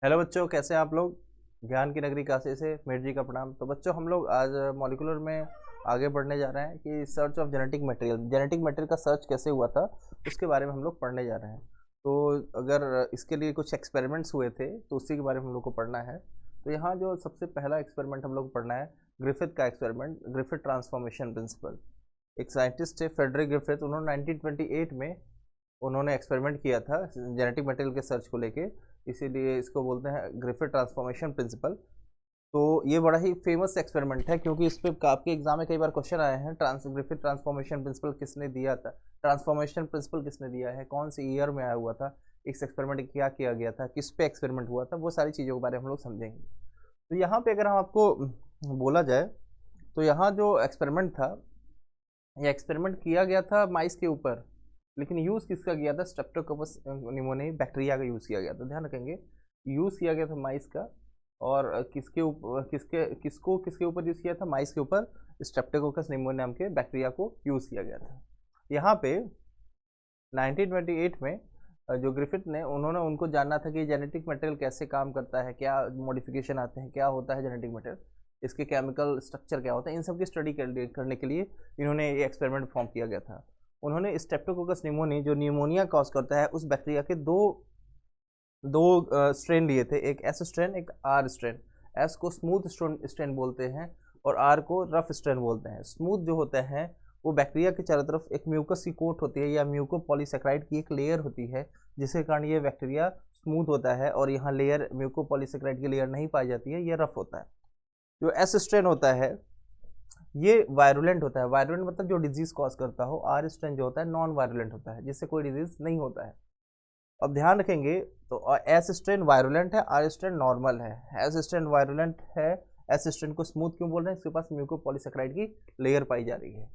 Hello बच्चों, कैसे हैं आप लोग। ज्ञान की नगरी काशी से मेर जी का प्रणाम। तो बच्चों, हम लोग आज मॉलिक्यूलर में आगे बढ़ने जा रहे हैं कि सर्च ऑफ जेनेटिक मटेरियल का सर्च कैसे हुआ था, उसके बारे में हम लोग पढ़ने जा रहे हैं। तो अगर इसके लिए कुछ एक्सपेरिमेंट्स हुए थे तो उसी के बारे में हम लोग को पढ़ना है। तो यहाँ जो सबसे पहला एक्सपेरिमेंट हम लोग को पढ़ना है, ग्रिफिथ का एक्सपेरिमेंट, ग्रिफिथ ट्रांसफॉर्मेशन प्रिंसिपल। एक साइंटिस्ट थे फेडरिक ग्रिफिथ, उन्होंने 1928 में उन्होंने एक्सपेरिमेंट किया था जेनेटिक मटेरियल के सर्च को लेके, इसीलिए इसको बोलते हैं ग्रिफिथ ट्रांसफॉर्मेशन प्रिंसिपल। तो ये बड़ा ही फेमस एक्सपेरिमेंट है क्योंकि इस पे आपके एग्जाम में कई बार क्वेश्चन आए हैं। ग्रिफिथ ट्रांसफॉर्मेशन प्रिंसिपल किसने दिया था, ट्रांसफॉर्मेशन प्रिंसिपल किसने दिया है, कौन से ईयर में आया हुआ था, इस एक्सपेरिमेंट क्या किया गया था, किस पे एक्सपेरिमेंट हुआ था, वो सारी चीज़ों के बारे में हम लोग समझेंगे। तो यहाँ पे अगर हम आपको बोला जाए तो यहाँ जो एक्सपेरिमेंट था, ये एक्सपेरिमेंट किया गया था माइस के ऊपर, लेकिन यूज़ किसका किया था, स्ट्रेप्टोकोकस निमोनियाई बैक्टीरिया का यूज़ किया गया था। ध्यान रखेंगे, यूज़ किया गया था माइस का। और किसके ऊपर, किसके ऊपर यूज़ किया था, माइस के ऊपर स्ट्रेप्टोकोकस निमोनिया नाम के बैक्टीरिया को यूज़ किया गया था। यहाँ पे 1928 में जो ग्रिफिथ ने, उन्होंने उनको जानना था कि जेनेटिक मटेरियल कैसे काम करता है, क्या मॉडिफिकेशन आते हैं, क्या होता है जेनेटिक मटेरियल, इसके केमिकल स्ट्रक्चर क्या होता है, इन सब की स्टडी करने के लिए इन्होंने ये एक्सपेरिमेंट फॉर्म किया गया था। उन्होंने स्ट्रेप्टोकोकस निमोनी जो निमोनिया कॉज करता है, उस बैक्टीरिया के दो दो स्ट्रेन लिए थे, एक एस स्ट्रेन, एक आर स्ट्रेन। एस को स्मूथ स्ट्रेन बोलते हैं और आर को रफ स्ट्रेन बोलते हैं। स्मूथ जो होते हैं वो बैक्टीरिया के चारों तरफ एक म्यूकस की कोट होती है या म्यूकोपॉलीसेकेराइड की एक लेयर होती है, जिसके कारण ये बैक्टीरिया स्मूथ होता है, और यहाँ लेयर म्यूकोपॉलीसेकेराइड की लेयर नहीं पाई जाती है, ये रफ होता है। जो एस स्ट्रेन होता है ये वायरुलेंट होता है, वायरुलेंट मतलब जो डिजीज कॉज करता हो। आर स्ट्रेन जो होता है नॉन वायरुलेंट होता है, जिससे कोई डिजीज नहीं होता है। अब ध्यान रखेंगे, तो एस स्ट्रेन वायरुलेंट है, आर स्ट्रेन नॉर्मल है। एस स्ट्रेन वायरुलेंट है, एस स्ट्रेन को स्मूथ क्यों बोल रहे हैं, इसके पास म्यूकोपॉलीसेकेराइड की लेयर पाई जा रही है।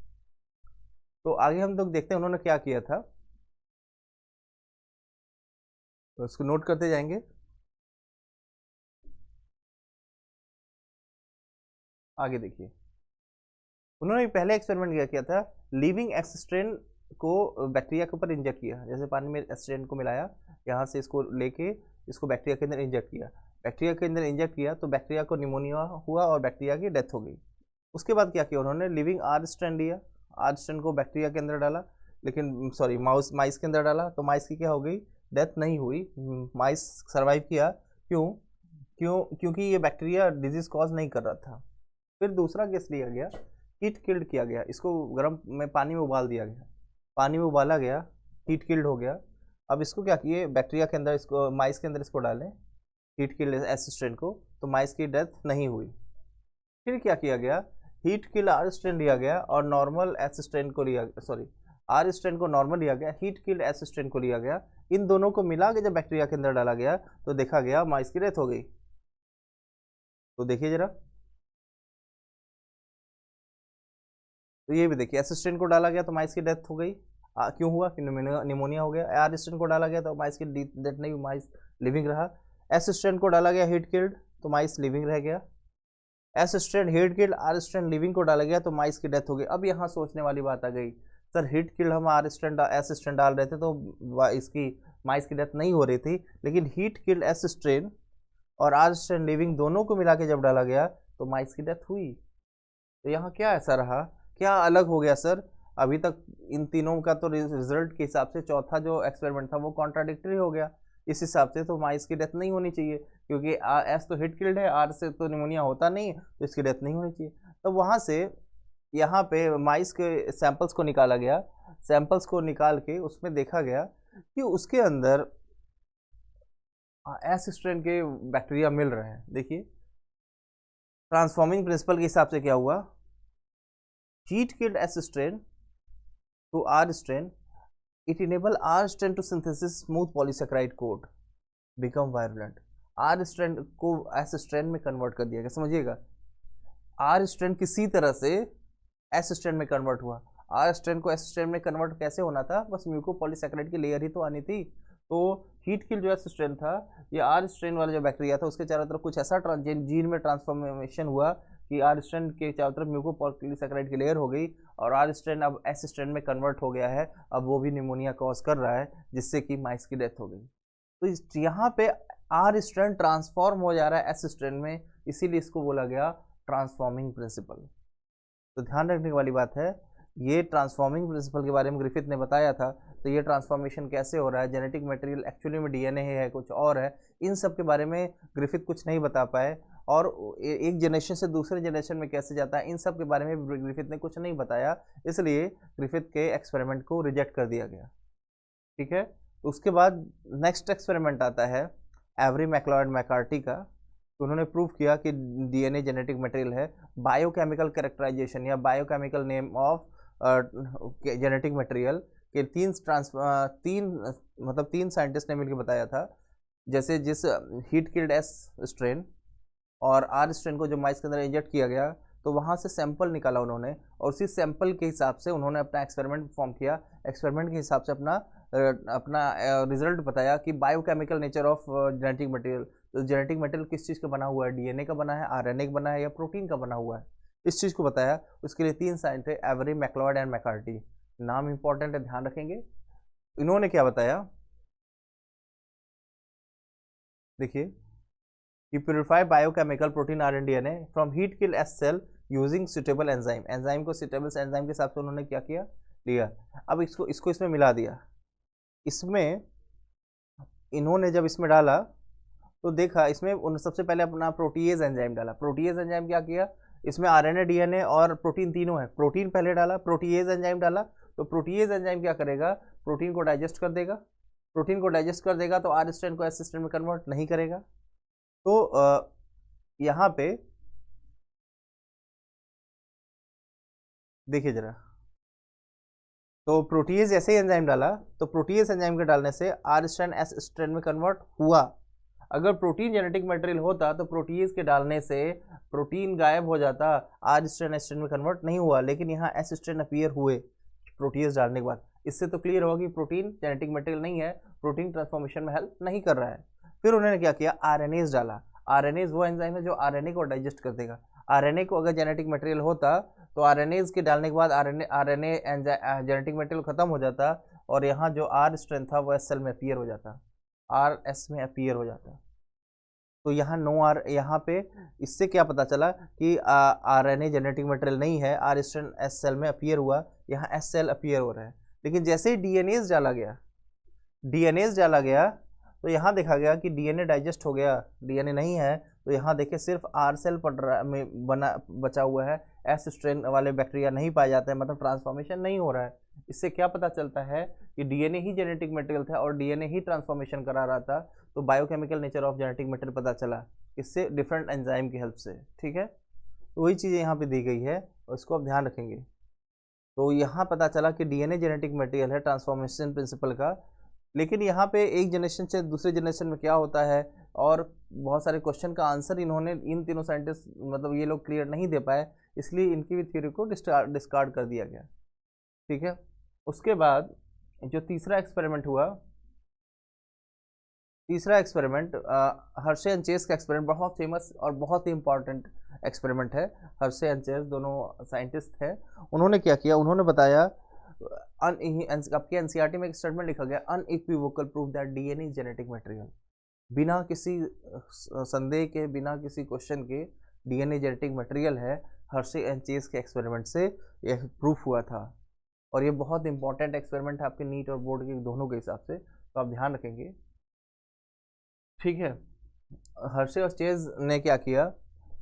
तो आगे हम लोग देखते हैं उन्होंने क्या किया था, तो इसको नोट करते जाएंगे। आगे देखिए, उन्होंने पहले एक्सपेरिमेंट क्या किया था, लिविंग एक्स स्ट्रेन को बैक्टीरिया के ऊपर इंजेक्ट किया। जैसे पानी में स्ट्रेन को मिलाया, यहाँ से इसको लेके इसको बैक्टीरिया के अंदर इंजेक्ट किया। बैक्टीरिया के अंदर इंजेक्ट किया तो बैक्टीरिया को निमोनिया हुआ और बैक्टीरिया की डेथ हो गई। उसके बाद क्या किया उन्होंने, लिविंग आर स्ट्रेन लिया, आर स्ट्रेन को बैक्टीरिया के अंदर डाला, लेकिन सॉरी माइस के अंदर डाला, तो माइस की क्या हो गई, डेथ नहीं हुई, माइस सर्वाइव किया। क्यों क्योंकि ये बैक्टीरिया डिजीज कॉज नहीं कर रहा था। फिर दूसरा केस लिया गया, हीट किल्ड किया गया, इसको गर्म में पानी में उबाल दिया गया, पानी में उबाला गया, हीट किल्ड हो गया। अब इसको क्या किए, बैक्टीरिया के अंदर, इसको माइस के अंदर इसको डालें, हीट किल्ड एसिस्टेंट को, तो माइस की डेथ नहीं हुई। फिर क्या किया गया, हीट किल आर स्ट्रेन लिया गया और नॉर्मल एसिस्टेंट को लिया, सॉरी आर स्ट्रेन को नॉर्मल लिया गया, हीट किल्ड एसिस्टेंट को लिया गया। इन दोनों को मिला के जब बैक्टीरिया के अंदर डाला गया तो देखा गया माइस की डेथ हो गई। तो देखिए जरा, तो ये भी देखिए, असिस्टेंट को डाला गया तो माइस की डेथ हो गई। क्यों हुआ कि निमोनिया हो गया। असिस्टेंट को डाला गया तो माइस की डेथ नहीं हुई, माइस लिविंग रहा। असिस्टेंट को डाला गया हीट किल्ड तो माइस लिविंग रह गया। असिस्टेंट हीट किल्ड आर स्टेंट लिविंग को डाला गया तो माइस की डेथ हो गई। अब यहाँ सोचने वाली बात आ गई, सर हीट किल्ड हम आर स्टेंट असिस्टेंट डाल रहे थे तो इसकी माइस की डेथ नहीं हो रही थी, लेकिन हीट किल्ड असिस्टेंट और आर स्टेंट लिविंग दोनों को मिला के जब डाला गया तो माइस की डेथ हुई। तो यहाँ क्या ऐसा रहा, क्या अलग हो गया सर। अभी तक इन तीनों का तो रिजल्ट के हिसाब से चौथा जो एक्सपेरिमेंट था वो कॉन्ट्राडिक्टरी हो गया। इस हिसाब से तो माइस की डेथ नहीं होनी चाहिए, क्योंकि एस तो हिट किल्ड है, आर से तो निमोनिया होता नहीं, तो इसकी डेथ नहीं होनी चाहिए। तो वहाँ से यहाँ पे माइस के सैंपल्स को निकाला गया, सैंपल्स को निकाल के उसमें देखा गया कि उसके अंदर एस स्ट्रेन के बैक्टीरिया मिल रहे हैं। देखिए, ट्रांसफॉर्मिंग प्रिंसिपल के हिसाब से क्या हुआ, heat killed S strain to R strain, it enable R strain to synthesis smooth polysaccharide coat become virulent। R strain को S strain में कन्वर्ट कर दिया गया, समझिएगा। R strain किसी तरह से S strain में कन्वर्ट हुआ। R strain को S strain में कन्वर्ट कैसे होना था, बस म्यूकोपॉलीसैकेराइड की लेयर ही तो आनी थी। तो हीट किल जो S strain था, ये R strain वाला जो बैक्टीरिया था उसके चारों तरफ कुछ ऐसा जीन में ट्रांसफॉर्मेशन हुआ कि आर स्ट्रेन के चारों तरफ म्यूकोपॉलीसैकेराइड की लेयर हो गई, और आर स्ट्रेन अब एस स्ट्रेन में कन्वर्ट हो गया है। अब वो भी निमोनिया कॉज कर रहा है, जिससे कि माइस की डेथ हो गई। तो यहाँ पे आर स्ट्रैंड ट्रांसफॉर्म हो जा रहा है एस स्ट्रैंड में, इसीलिए इसको बोला गया ट्रांसफॉर्मिंग प्रिंसिपल। तो ध्यान रखने वाली बात है, ये ट्रांसफॉर्मिंग प्रिंसिपल के बारे में ग्रिफिथ ने बताया था। तो ये ट्रांसफॉर्मेशन कैसे हो रहा है, जेनेटिक मटेरियल एक्चुअली में डीएनए है कुछ और है, इन सब के बारे में ग्रिफिथ कुछ नहीं बता पाए। और एक जनरेशन से दूसरे जनरेशन में कैसे जाता है, इन सब के बारे में ग्रिफिथ ने कुछ नहीं बताया, इसलिए ग्रिफिथ के एक्सपेरिमेंट को रिजेक्ट कर दिया गया। ठीक है, उसके बाद नेक्स्ट एक्सपेरिमेंट आता है एवरी मैक्लॉयड मैकार्टी का। तो उन्होंने प्रूव किया कि डीएनए जेनेटिक मटेरियल है। बायोकेमिकल कैरेक्टराइजेशन या biochemical name of genetic material के तीन साइंटिस्ट ने मिलकर बताया था। जैसे जिस हीट किल्ड एस स्ट्रेन और आर स्ट्रेन को जो माइस के अंदर इंजेक्ट किया गया, तो वहाँ से सैंपल निकाला उन्होंने, और उसी सैंपल के हिसाब से उन्होंने अपना एक्सपेरिमेंट परफॉर्म किया। एक्सपेरिमेंट के हिसाब से अपना रिजल्ट बताया कि biochemical nature of genetic material. तो जेनेटिक मटेरियल किस चीज़ का बना हुआ है, डीएनए का बना है, आरएनए का बना है, या प्रोटीन का बना हुआ है, इस चीज़ को बताया। उसके लिए 3 साइंटिस्ट थे, एवरी, मैक्लॉयड एंड मैकार्टी। नाम इंपॉर्टेंट है, ध्यान रखेंगे। इन्होंने क्या बताया, देखिए, कि purify biochemical protein RNA DNA from heat kill S cell using suitable enzyme. Enzyme को सुटेबल एंजाइम के हिसाब से उन्होंने क्या किया, लिया। अब इसको इसमें मिला दिया। इसमें इन्होंने जब इसमें डाला तो देखा, इसमें सबसे पहले अपना प्रोटीएज एंजाइम डाला। प्रोटीएज एंजाइम क्या किया, इसमें आरएनए, डीएनए और प्रोटीन तीनों है। प्रोटीन पहले डाला, प्रोटीएज एंजाइम डाला। तो प्रोटीएज एंजाइम क्या करेगा, प्रोटीन को डाइजेस्ट कर देगा। प्रोटीन को डाइजेस्ट कर देगा तो आर स्ट्रैंड को एस स्ट्रैंड में कन्वर्ट नहीं करेगा। तो यहाँ पे देखिए जरा, तो प्रोटीएज ऐसे ही एंजाइम डाला, तो प्रोटीएज एंजाइम के डालने से आर स्ट्रैंड एस स्ट्रैंड में कन्वर्ट हुआ। अगर प्रोटीन जेनेटिक मटेरियल होता तो प्रोटीएज के डालने से प्रोटीन गायब हो जाता, आर स्ट्रैंड एस स्ट्रैंड में कन्वर्ट नहीं हुआ, लेकिन यहाँ एस स्ट्रैंड अपीयर हुए प्रोटीएज डालने के बाद। इससे तो क्लियर होगा कि प्रोटीन जेनेटिक मटेरियल नहीं है, प्रोटीन ट्रांसफॉर्मेशन में हेल्प नहीं कर रहा है। फिर उन्होंने क्या किया, आरएनएज डाला। आरएनएज वो एंजाइम है जो आरएनए को डाइजेस्ट कर देगा। आरएनए को अगर जेनेटिक मटेरियल होता तो आरएनएज के डालने के बाद आरएनए जेनेटिक मटेरियल खत्म हो जाता, और यहाँ जो आर स्ट्रेंथ था वो एस सेल में अपीयर हो जाता, आर एस में अपीयर हो जाता। तो यहाँ नो आर, यहाँ पे इससे क्या पता चला कि आरएनए जेनेटिक मटेरियल नहीं है, आर स्ट्रेंथ एस सेल में अपीयर हुआ, यहाँ एस सेल अपीयर हो रहा है। लेकिन जैसे ही डीएनएज डाला गया तो यहाँ देखा गया कि डीएनए डाइजेस्ट हो गया, डीएनए नहीं है। तो यहाँ देखिए सिर्फ आर सेल पड़ रहा में बचा हुआ है, एस स्ट्रेन वाले बैक्टीरिया नहीं पाए जाते हैं, मतलब ट्रांसफॉर्मेशन नहीं हो रहा है। इससे क्या पता चलता है कि डीएनए ही जेनेटिक मटेरियल था और डीएनए ही ट्रांसफॉर्मेशन करा रहा था। तो biochemical nature of genetic material पता चला इससे, डिफरेंट एंजाइम की हेल्प से। ठीक है, तो वही चीज़ें यहाँ पे दी गई है, उसको आप ध्यान रखेंगे। तो यहाँ पता चला कि डीएनए जेनेटिक मटेरियल है ट्रांसफॉर्मेशन प्रिंसिपल का। लेकिन यहाँ पे एक जनरेशन से दूसरे जनरेशन में क्या होता है, और बहुत सारे क्वेश्चन का आंसर इन्होंने, इन तीनों साइंटिस्ट, मतलब ये लोग क्लियर नहीं दे पाए, इसलिए इनकी भी थ्योरी को डिस्कार्ड कर दिया गया। ठीक है, उसके बाद जो तीसरा एक्सपेरिमेंट हुआ, हर्शे एंड चेस का एक्सपेरिमेंट, बहुत फेमस और बहुत ही इंपॉर्टेंट एक्सपेरिमेंट है। हर्शे एंड चेस दोनों साइंटिस्ट हैं। उन्होंने क्या किया, उन्होंने बताया, आपके एनसीईआरटी में एक स्टेटमेंट लिखा गया, unequivocal proof that DNA is genetic material. बिना किसी संदेह के, बिना किसी क्वेश्चन के, डीएनए जेनेटिक मटेरियल है। हर्शे एंड चेस के एक्सपेरिमेंट से यह प्रूफ हुआ था, और ये बहुत इंपॉर्टेंट एक्सपेरिमेंट है आपके नीट और बोर्ड के दोनों के हिसाब से, तो आप ध्यान रखेंगे। ठीक है, हर्शे और चेज ने क्या किया,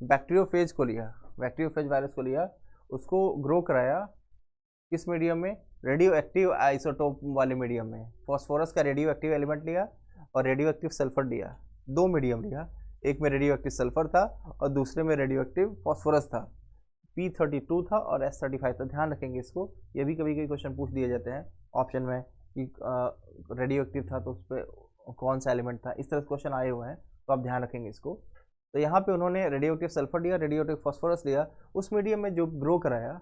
बैक्टीरियोफेज को लिया, बैक्टीरियोफेज वायरस को लिया, उसको ग्रो कराया किस मीडियम में, रेडियो एक्टिव आइसोटोप वाले मीडियम में। फॉस्फोरस का रेडियो एक्टिव एलिमेंट लिया और रेडियो एक्टिव सल्फर लिया, 2 मीडियम लिया, एक में रेडियो एक्टिव सल्फर था और दूसरे में रेडियो एक्टिव फॉस्फोरस था। P32 था और S35 था। ध्यान रखेंगे इसको, ये भी कभी कभी क्वेश्चन पूछ दिए जाते हैं ऑप्शन में कि रेडियो एक्टिव था तो उस पर कौन सा एलिमेंट था, इस तरह से क्वेश्चन आए हुए हैं, तो आप ध्यान रखेंगे इसको। तो यहाँ पे उन्होंने रेडियो एक्टिव सल्फर लिया, रेडियो एक्टिव फॉस्फोरस लिया, उस मीडियम में जो ग्रो कराया,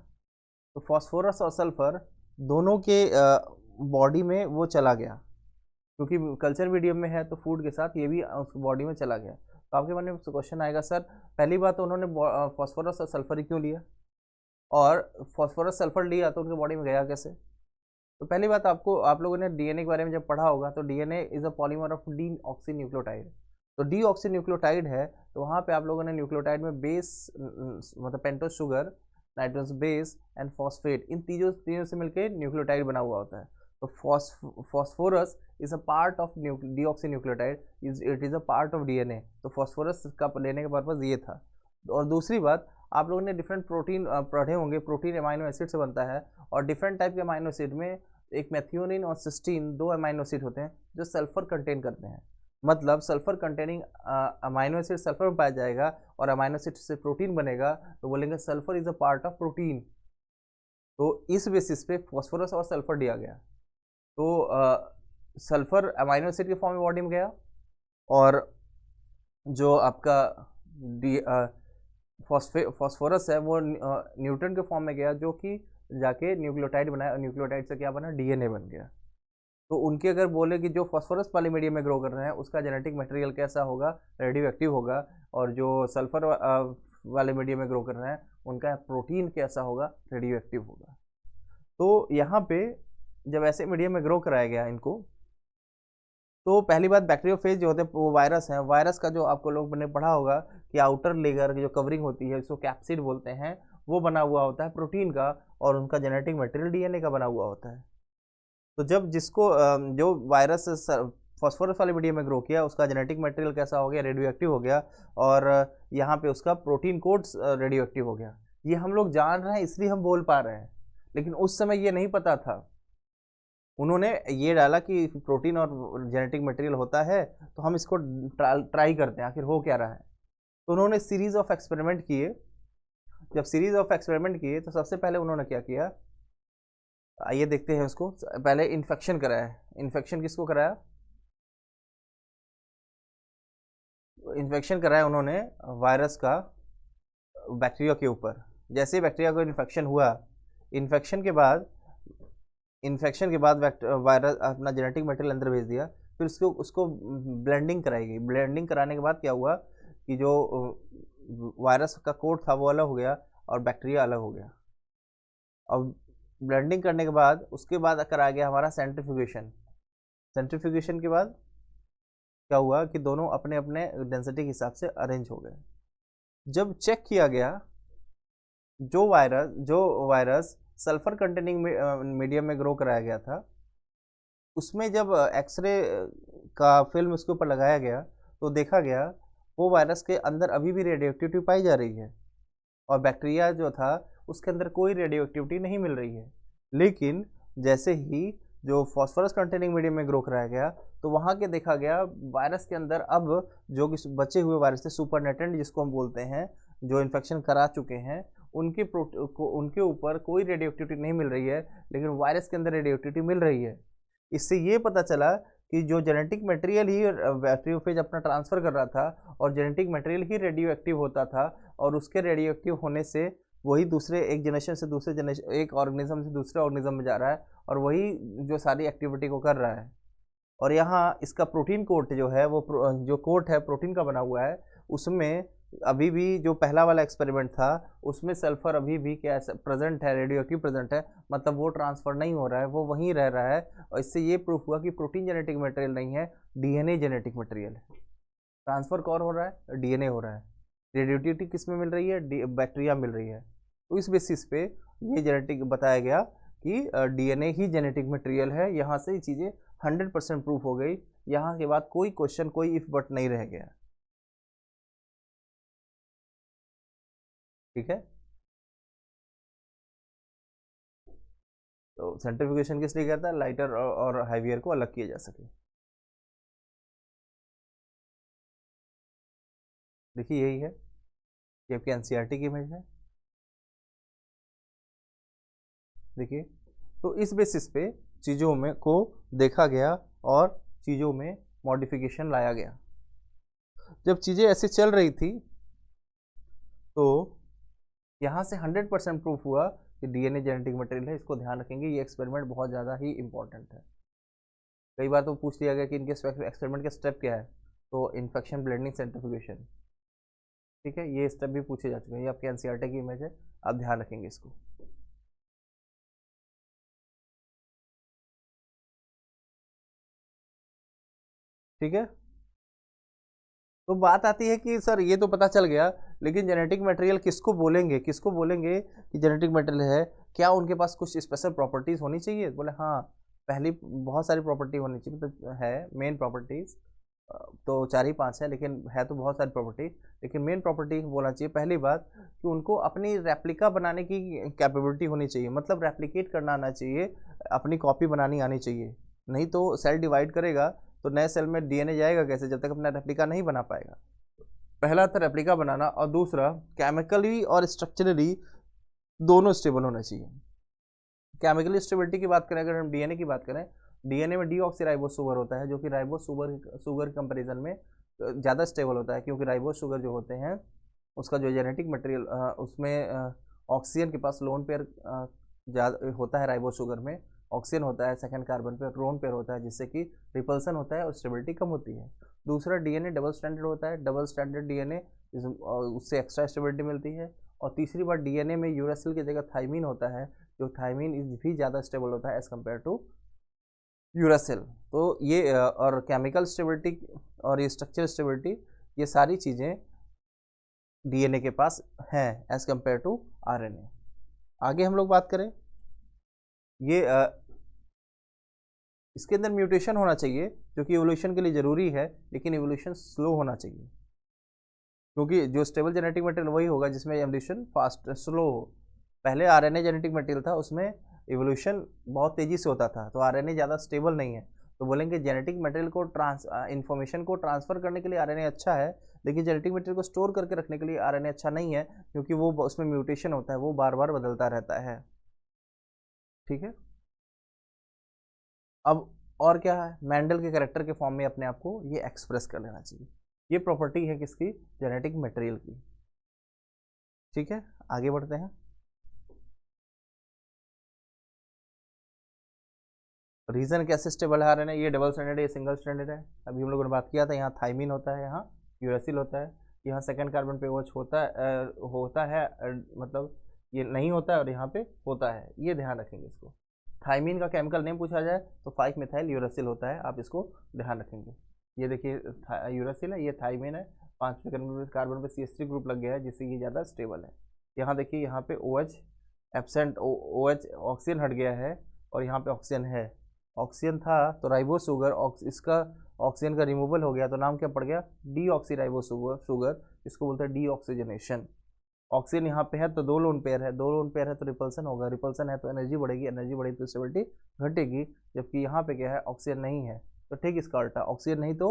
तो फॉस्फोरस और सल्फर दोनों के बॉडी में वो चला गया, क्योंकि कल्चर मीडियम में है तो फूड के साथ ये भी उस बॉडी में चला गया। तो आपके मन में क्वेश्चन आएगा, सर पहली बात तो उन्होंने फॉस्फोरस और सल्फर ही क्यों लिया, और फॉस्फोरस सल्फर लिया तो उनके बॉडी में गया कैसे। तो पहली बात, आप लोगों ने डीएनए के बारे में जब पढ़ा होगा तो DNA is a polymer of deoxy nucleotide. तो डीऑक्सी न्यूक्लियोटाइड है, तो वहाँ पे आप लोगों ने न्यूक्लियोटाइड में बेस मतलब pentose sugar, nitrogen base and phosphate, इन तीनों तीनों से मिलकर न्यूक्लियोटाइड बना हुआ होता है। तो phosphorus is a part of deoxy nucleotide, it is a part of DNA. तो फॉस्फोरस का लेने का पर्पज ये था। और दूसरी बात, आप लोगों ने डिफरेंट प्रोटीन पढ़े होंगे, प्रोटीन अमाइनो एसिड से बनता है, और डिफरेंट टाइप के अमाइनो एसिड में एक मेथियोनिन और सिस्टीन, दो अमाइनो एसिड होते हैं जो सल्फर कंटेन करते हैं। मतलब sulphur containing amino acid sulphur में पाया जाएगा और अमाइनो एसिड से प्रोटीन बनेगा, तो बोलेंगे sulphur is a part of protein. तो इस बेसिस पे फॉस्फोरस और सल्फर दिया गया। तो सल्फर अमाइनो एसिड के फॉर्म में बॉडी में गया, और जो आपका फॉस्फोरस है वो न्यूट्रन के फॉर्म में गया, जो कि जाके न्यूक्लियोटाइड बनाया, और न्यूक्लियोटाइड से क्या बना, डीएनए बन गया। तो उनके अगर बोले कि जो फॉस्फोरस वाले मीडियम में ग्रो कर रहे हैं उसका जेनेटिक मटेरियल कैसा होगा, रेडियो एक्टिव होगा, और जो सल्फर वाले मीडियम में ग्रो कर रहे हैं उनका प्रोटीन कैसा होगा, रेडियो एक्टिव होगा। तो यहाँ पे जब ऐसे मीडियम में ग्रो कराया गया इनको, तो पहली बात, बैक्टीरियोफेज जो होते हैं वो वायरस हैं। वायरस का जो आपको लोगों ने पढ़ा होगा कि आउटर लेयर की जो कवरिंग होती है, इसको कैप्सिड बोलते हैं, वो बना हुआ होता है प्रोटीन का, और उनका जेनेटिक मटेरियल डीएनए का बना हुआ होता है। तो जब जिसको जो वायरस फॉस्फोरस वाले मीडियम में ग्रो किया, उसका जेनेटिक मटेरियल कैसा हो गया, रेडियो एक्टिव हो गया, और यहाँ पे उसका प्रोटीन कोड्स रेडियो एक्टिव हो गया। ये हम लोग जान रहे हैं इसलिए हम बोल पा रहे हैं, लेकिन उस समय ये नहीं पता था। उन्होंने ये डाला कि प्रोटीन और जेनेटिक मटेरियल होता है, तो हम इसको ट्राई करते हैं आखिर हो क्या रहा है। तो उन्होंने सीरीज ऑफ एक्सपेरिमेंट किए। जब सीरीज ऑफ एक्सपेरिमेंट किए तो सबसे पहले उन्होंने क्या किया, आइए देखते हैं उसको। पहले इन्फेक्शन कराया। इन्फेक्शन किसको कराया, इन्फेक्शन कराया उन्होंने वायरस का बैक्टीरिया के ऊपर। जैसे ही बैक्टीरिया को इन्फेक्शन हुआ, इन्फेक्शन के बाद इन्फेक्शन के बाद वायरस अपना जेनेटिक मटेरियल अंदर भेज दिया। फिर उसको उसको ब्लेंडिंग कराई गई। ब्लेंडिंग कराने के बाद क्या हुआ कि जो वायरस का कोड था वो अलग हो गया और बैक्टीरिया अलग हो गया। अब ब्लेंडिंग करने के बाद उसके बाद कराया गया हमारा सेंट्रीफ्यूगेशन। सेंट्रीफ्यूगेशन के बाद क्या हुआ कि दोनों अपने अपने डेंसिटी के हिसाब से अरेंज हो गए। जब चेक किया गया, जो वायरस सल्फर कंटेनिंग मीडियम में ग्रो कराया गया था, उसमें जब एक्सरे का फिल्म उसके ऊपर लगाया गया तो देखा गया वो वायरस के अंदर अभी भी रेडियो एक्टिविटी पाई जा रही है, और बैक्टीरिया जो था उसके अंदर कोई रेडियो एक्टिविटी नहीं मिल रही है। लेकिन जैसे ही जो फॉस्फोरस कंटेनिंग मीडियम में ग्रो कराया गया, तो वहाँ के देखा गया वायरस के अंदर अब जो कि बचे हुए वायरस थे, सुपरनेटेंट जिसको हम बोलते हैं, जो इन्फेक्शन करा चुके हैं, उनके ऊपर कोई रेडियो एक्टिविटी नहीं मिल रही है, लेकिन वायरस के अंदर रेडियो एक्टिविटी मिल रही है। इससे ये पता चला कि जो जेनेटिक मटेरियल ही बैक्टीरियोफेज अपना ट्रांसफर कर रहा था, और जेनेटिक मटेरियल ही रेडियो एक्टिव होता था, और उसके रेडियो एक्टिव होने से वही दूसरे एक जनरेशन से दूसरे जनरेशन, एक ऑर्गेनिज्म से दूसरे ऑर्गेनिज्म में जा रहा है, और वही जो सारी एक्टिविटी को कर रहा है। और यहाँ इसका प्रोटीन कोट जो है वो जो कोट है प्रोटीन का बना हुआ है, उसमें अभी भी जो पहला वाला एक्सपेरिमेंट था उसमें सल्फर अभी भी क्या प्रेजेंट है, रेडियो एक्टिव प्रेजेंट है, मतलब वो ट्रांसफर नहीं हो रहा है, वो वहीं रह रहा है। और इससे ये प्रूफ हुआ कि प्रोटीन जेनेटिक मटेरियल नहीं है, डीएनए जेनेटिक मटेरियल है। ट्रांसफर कौन हो रहा है, डीएनए हो रहा है। रेडियोटिविटी किस में मिल रही है, बैक्टीरिया मिल रही है। तो इस बेसिस पे ये जेनेटिक बताया गया कि डीएनए ही जेनेटिक मटेरियल है। यहाँ से ये चीज़ें 100% प्रूफ हो गई। यहाँ के बाद कोई क्वेश्चन, कोई इफ बट नहीं रह गया। ठीक है। तो सेंट्रीफ्यूगेशन किस लिए करता है, लाइटर और हैवियर को अलग किया जा सके। देखिए यही है, ये आपकी एनसीईआरटी की इमेज है। देखिए, तो इस बेसिस पे चीज़ों में को देखा गया और चीज़ों में मॉडिफिकेशन लाया गया। जब चीज़ें ऐसे चल रही थी तो यहाँ से 100% प्रूफ हुआ कि डीएनए जेनेटिक मटेरियल है। इसको ध्यान रखेंगे, ये एक्सपेरिमेंट बहुत ज़्यादा ही इंपॉर्टेंट है। कई बार तो पूछ लिया गया कि इनके एक्सपेरिमेंट का स्टेप क्या है, तो इन्फेक्शन, ब्लेंडिंग, सेंट्रीफ्यूगेशन। ठीक है, ये स्टेप भी पूछे जा चुके हैं। ये आपके एनसीईआरटी की इमेज है, आप ध्यान रखेंगे इसको। ठीक है। तो बात आती है कि सर ये तो पता चल गया, लेकिन जेनेटिक मटेरियल किसको बोलेंगे, किसको बोलेंगे कि जेनेटिक मटेरियल है? क्या उनके पास कुछ स्पेशल प्रॉपर्टीज होनी चाहिए? बोले हाँ, पहली बहुत सारी प्रॉपर्टी होनी चाहिए, मतलब है मेन प्रॉपर्टीज तो 4 ही 5 है, लेकिन है तो बहुत सारी प्रॉपर्टी, लेकिन मेन प्रॉपर्टी बोलना चाहिए पहली बात कि उनको अपनी रेप्लिका बनाने की कैपेबिलिटी होनी चाहिए, मतलब रेप्लिकेट करना आना चाहिए, अपनी कॉपी बनानी आनी चाहिए। नहीं तो सेल डिवाइड करेगा तो नए सेल में डीएनए जाएगा कैसे जब तक अपना रेप्लिका नहीं बना पाएगा। पहला था रेप्लिका बनाना, और दूसरा केमिकली और स्ट्रक्चरली दोनों स्टेबल होना चाहिए। केमिकल स्टेबिलिटी की बात करें, अगर हम डीएनए की बात करें, डीएनए में डीऑक्सीराइबोस शुगर होता है, जो कि राइबोस शुगर कंपैरिजन में ज़्यादा स्टेबल होता है, क्योंकि राइबोस शुगर जो होते हैं उसका जो जेनेटिक मटेरियल उसमें ऑक्सीजन के पास लोन पेयर ज़्यादा होता है, राइबोस शुगर में ऑक्सीजन होता है, सेकंड कार्बन पे लोन पेयर होता है, जिससे कि रिपल्सन होता है और स्टेबिलिटी कम होती है। दूसरा डीएनए डबल स्टैंडर्ड होता है, डबल स्टैंडर्ड डीएनए उससे एक्स्ट्रा स्टेबिलिटी मिलती है। और तीसरी बात, डीएनए में यूरासिल की जगह थाइमीन होता है, जो थाइमीन इज भी ज़्यादा स्टेबल होता है एज़ कम्पेयर टू यूरासिल। तो ये और केमिकल स्टेबिलिटी और ये स्ट्रक्चरल स्टेबिलिटी, ये सारी चीज़ें डीएनए के पास हैं एज़ कम्पेयर टू आरएनए। आगे हम लोग बात करें, ये इसके अंदर म्यूटेशन होना चाहिए जो कि इवोल्यूशन के लिए ज़रूरी है, लेकिन इवोल्यूशन स्लो होना चाहिए, क्योंकि जो स्टेबल जेनेटिक मटेरियल वही होगा जिसमें एवोल्यूशन फास्ट स्लो हो। पहले आरएनए जेनेटिक मटेरियल था, उसमें इवोल्यूशन बहुत तेज़ी से होता था, तो आरएनए ज़्यादा स्टेबल नहीं है। तो बोलेंगे जेनेटिक मटेरियल को इन्फॉर्मेशन को ट्रांसफ़र करने के लिए आरएनए अच्छा है, लेकिन जेनेटिक मटेरियल को स्टोर करके रखने के लिए आरएनए अच्छा नहीं है, क्योंकि वो उसमें म्यूटेशन होता है, वो बार बार बदलता रहता है। ठीक है, अब और क्या है, मेंडल के करेक्टर के फॉर्म में अपने आप को ये एक्सप्रेस कर लेना चाहिए। ये प्रॉपर्टी है किसकी? जेनेटिक मटेरियल की। ठीक है, आगे बढ़ते हैं। रीजन कैसे स्टेबल है आरएनए? ये डबल स्टैंडर्ड है, ये सिंगल स्टैंडर्ड है। अभी हम लोगों ने बात किया था, यहाँ थाइमीन होता है, यहाँ यूरासिल होता है, यहाँ सेकंड कार्बन पे OH होता है, मतलब ये नहीं होता है, और यहाँ पे होता है, ये ध्यान रखेंगे इसको। थाइमीन का केमिकल नेम पूछा जाए तो 5 मिथाइल यूरासिल होता है, आप इसको ध्यान रखेंगे। ये देखिए यूरासिल है, ये थाइमीन है, 5वें कार्बन पे CH3 ग्रुप लग गया है, जिससे ये ज़्यादा स्टेबल है। यहाँ देखिए, यहाँ पे OH एबसेंट, OH ऑक्सीजन हट गया है, और यहाँ पे ऑक्सीजन है। ऑक्सीजन था तो राइबोस शुगर, इसका ऑक्सीजन का रिमूवल हो गया तो नाम क्या पड़ गया? Deoxyribose sugar. इसको बोलते हैं डीऑक्सीजनेशन। ऑक्सीजन यहाँ पे है तो दो लोन पेयर है, दो लोन पेयर है तो रिपल्सन होगा, रिपल्सन है तो एनर्जी बढ़ेगी, एनर्जी बढ़ेगी तो स्टेबिलिटी घटेगी। जबकि यहाँ पे क्या है, ऑक्सीजन नहीं है, तो ठीक इसका उल्टा, ऑक्सीजन नहीं तो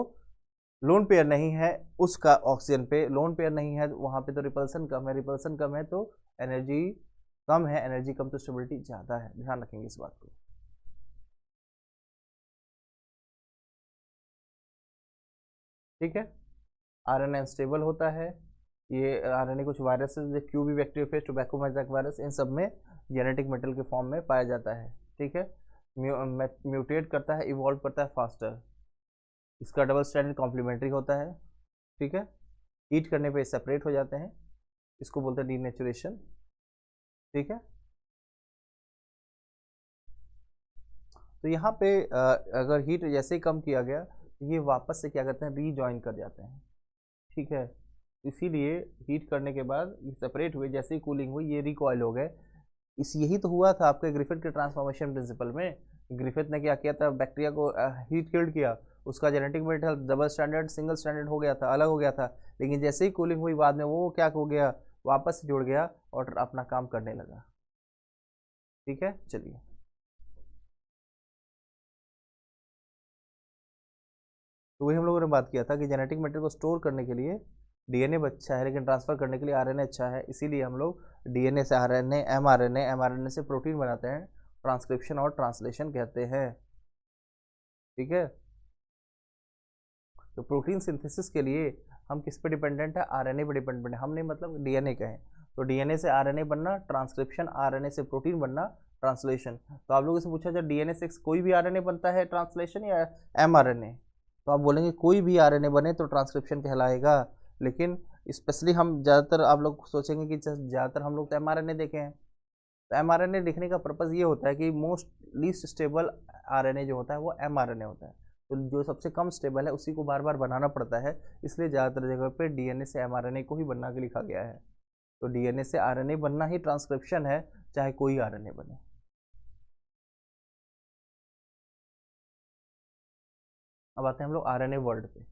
लोन पेयर नहीं है, उसका ऑक्सीजन पे लोन पेयर नहीं है, वहाँ पे तो रिपल्सन कम है, रिपल्सन कम है तो एनर्जी कम है, एनर्जी कम तो स्टेबिलिटी ज़्यादा है। ध्यान रखेंगे इस बात को। ठीक है, आरएनए अनस्टेबल होता है। ये आरएनए कुछ viruses, QB bacteriophage, tobacco mosaic virus, इन सब में जेनेटिक मटेरियल के फॉर्म में पाया जाता है। ठीक है, म्यूटेट करता है, इवॉल्व करता है फास्टर। इसका डबल स्टैंडर्ड कॉम्प्लीमेंट्री होता है। ठीक है, हीट करने पे सेपरेट हो जाते हैं, इसको बोलते हैं डीनेचुरेशन। ठीक है, तो यहाँ पे अगर हीट जैसे ही कम किया गया, ये वापस से क्या करते हैं, रीजॉइन कर जाते हैं। ठीक है, इसीलिए हीट करने के बाद ये सेपरेट हुए, जैसे ही कूलिंग हुई ये रिकॉयल हो गए। यही तो हुआ था आपके ग्रिफिथ के ट्रांसफॉर्मेशन प्रिंसिपल में। ग्रिफिथ ने क्या किया था, बैक्टीरिया को हीट किल्ड किया, उसका genetic material double standard single standard हो गया था, अलग हो गया था, लेकिन जैसे ही कूलिंग हुई बाद में वो क्या हो गया, वापस जुड़ गया और अपना काम करने लगा। ठीक है, चलिए। तो वही हम लोगों ने बात किया था कि जेनेटिक मटेरियल को स्टोर करने के लिए डीएनए अच्छा है, लेकिन ट्रांसफ़र करने के लिए आरएनए अच्छा है। इसीलिए हम लोग डीएनए से आरएनए, एमआरएनए से प्रोटीन बनाते हैं, ट्रांसक्रिप्शन और ट्रांसलेशन कहते हैं। ठीक है, तो प्रोटीन सिंथेसिस के लिए हम किस पे डिपेंडेंट है? आरएनए पे डिपेंडेंट है। हमने मतलब डीएनए कहें तो डीएनए से आरएनए बनना ट्रांसक्रिप्शन, आरएनए से प्रोटीन बनना ट्रांसलेशन। तो आप लोगों से पूछा जाए डीएनए से कोई भी आरएनए बनता है ट्रांसलेशन या एमआरएनए, तो आप बोलेंगे कोई भी आरएनए बने तो ट्रांसक्रिप्शन कहलाएगा। लेकिन स्पेशली हम ज़्यादातर, आप लोग सोचेंगे कि ज़्यादातर हम लोग तो एमआरएनए देखे हैं, तो एमआरएनए लिखने का पर्पज़ ये होता है कि मोस्ट लीस्ट स्टेबल आरएनए जो होता है वो एमआरएनए होता है। तो जो सबसे कम स्टेबल है उसी को बार बार बनाना पड़ता है, इसलिए ज़्यादातर जगह पे डीएनए से एमआरएनए को ही बना के लिखा गया है। तो डीएनए से आरएनए बनना ही ट्रांसक्रिप्शन है, चाहे कोई आरएनए बने। अब आते हैं हम लोग आरएनए वर्ड पे।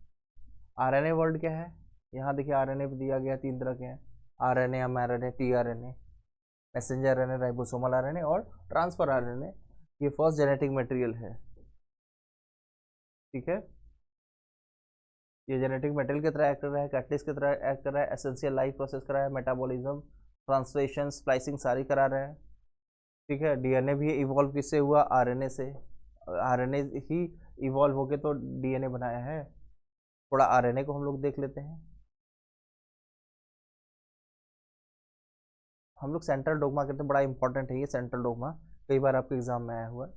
आरएनए वर्ड क्या है? यहाँ देखिए आरएनए पे दिया गया 3 तरह के हैं, RNA, mRNA, tRNA, messenger RNA, ribosomal RNA और ट्रांसफर आरएनए। ये फर्स्ट जेनेटिक मटेरियल है, ठीक है। ये जेनेटिक मटेरियल की तरह एक्ट कर रहा है, कैटलिस्ट की तरह एक्ट कर रहा है, एसेंशियल लाइफ प्रोसेस कर रहा है, मेटाबॉलिज्म, ट्रांसलेशन, स्प्लाइसिंग सारी करा रहे हैं, ठीक है। डीएनए भी इवॉल्व किससे हुआ? आरएनए से। आरएनए ही इवॉल्व होके तो डीएनए बनाया है। थोड़ा आरएनए को हम लोग देख लेते हैं। हम लोग सेंट्रल डोग्मा कहते हैं, बड़ा इंपॉर्टेंट है ये सेंट्रल डोग्मा, कई बार आपके एग्जाम में आया हुआ है।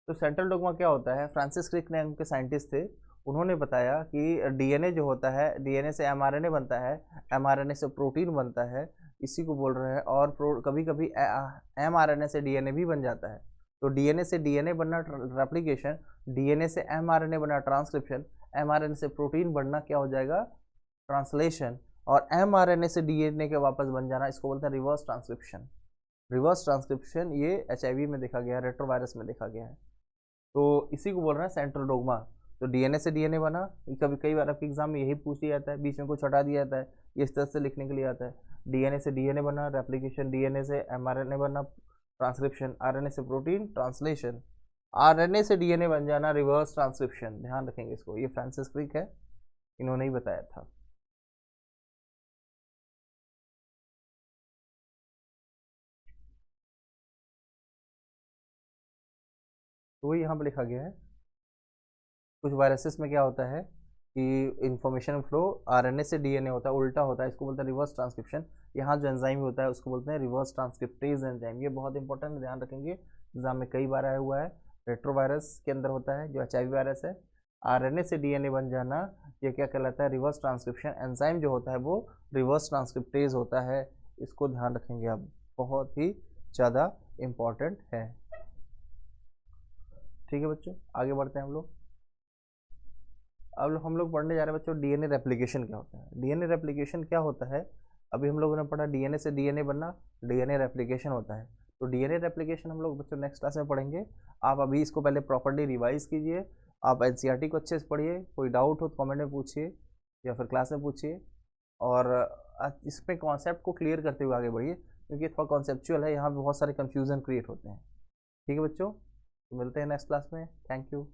तो सेंट्रल डोग्मा क्या होता है? फ्रांसिस क्रिक नाम के साइंटिस्ट थे, उन्होंने बताया कि डीएनए जो होता है, डीएनए से एमआरएनए बनता है, एमआरएनए से प्रोटीन बनता है, इसी को बोल रहे हैं। और कभी कभी एमआरएनए से डीएनए भी बन जाता है। तो डीएनए से डीएनए बनना रेप्लिकेशन, डीएनए से एमआरएनए बनना ट्रांसक्रिप्शन, एमआरएनए से प्रोटीन बनना क्या हो जाएगा? ट्रांसलेशन। और एमआरएनए से डीएनए के वापस बन जाना, इसको बोलते हैं रिवर्स ट्रांसक्रिप्शन। रिवर्स ट्रांसक्रिप्शन ये एचआईवी में देखा गया है, रेट्रोवायरस में देखा गया है। तो इसी को बोल रहे हैं सेंट्रल डोग्मा। तो डीएनए से डीएनए बना, कभी कई बार आपके एग्जाम में यही पूछ लिया जाता है, बीच में कुछ हटा दिया जाता है, ये इस तरह से लिखने के लिए आता है। डीएनए से डीएनए बना, रेप्लिकेशन, डीएनए से एमआरएनए बना, ट्रांसक्रिप्शन, आरएनए से प्रोटीन, ट्रांसलेशन, आरएनए से डीएनए बन जाना, रिवर्स ट्रांसक्रिप्शन। ध्यान रखेंगे इसको, ये फ्रांसिस क्रिक है, इन्होंने ही बताया था। तो वही यहाँ पर लिखा गया है। कुछ वायरसेस में क्या होता है कि इंफॉर्मेशन फ्लो आरएनए से डीएनए होता है, उल्टा होता है, इसको बोलते हैं रिवर्स ट्रांसक्रिप्शन। यहाँ जो एंजाइम होता है उसको बोलते हैं रिवर्स ट्रांसक्रिप्टेज एंजाइम। ये बहुत इंपॉर्टेंट, ध्यान रखेंगे, एग्जाम में कई बार आया हुआ है। रेट्रोवायरस के अंदर होता है जो एचआईवी वायरस है, आरएनए से डीएनए बन जाना, ये क्या कहलाता है? Reverse transcription. एंजाइम जो होता है वो रिवर्स ट्रांसक्रिप्टेज होता है, इसको ध्यान रखेंगे आप, बहुत ही ज़्यादा इम्पॉर्टेंट है। ठीक है बच्चों, आगे बढ़ते हैं हम लोग। अब हम लोग पढ़ने जा रहे हैं बच्चों डीएनए रेप्लिकेशन क्या होता है। डीएनए रेप्लिकेशन क्या होता है? अभी हम लोगों ने पढ़ा डीएनए से डीएनए बनना, डीएनए रेप्लिकेशन होता है। तो डीएनए रेप्लिकेशन हम लोग बच्चों नेक्स्ट क्लास में पढ़ेंगे। आप अभी इसको पहले प्रॉपर्ली रिवाइज कीजिए, आप एनसीईआरटी को अच्छे से पढ़िए, कोई डाउट हो तो कमेंट में पूछिए या फिर क्लास में पूछिए, और इसमें कॉन्सेप्ट को क्लियर करते हुए आगे बढ़िए, क्योंकि थोड़ा कॉन्सेप्चुअल है, यहाँ पे बहुत सारे कन्फ्यूजन क्रिएट होते हैं। ठीक है बच्चों, तो मिलते हैं नेक्स्ट क्लास में। Thank you.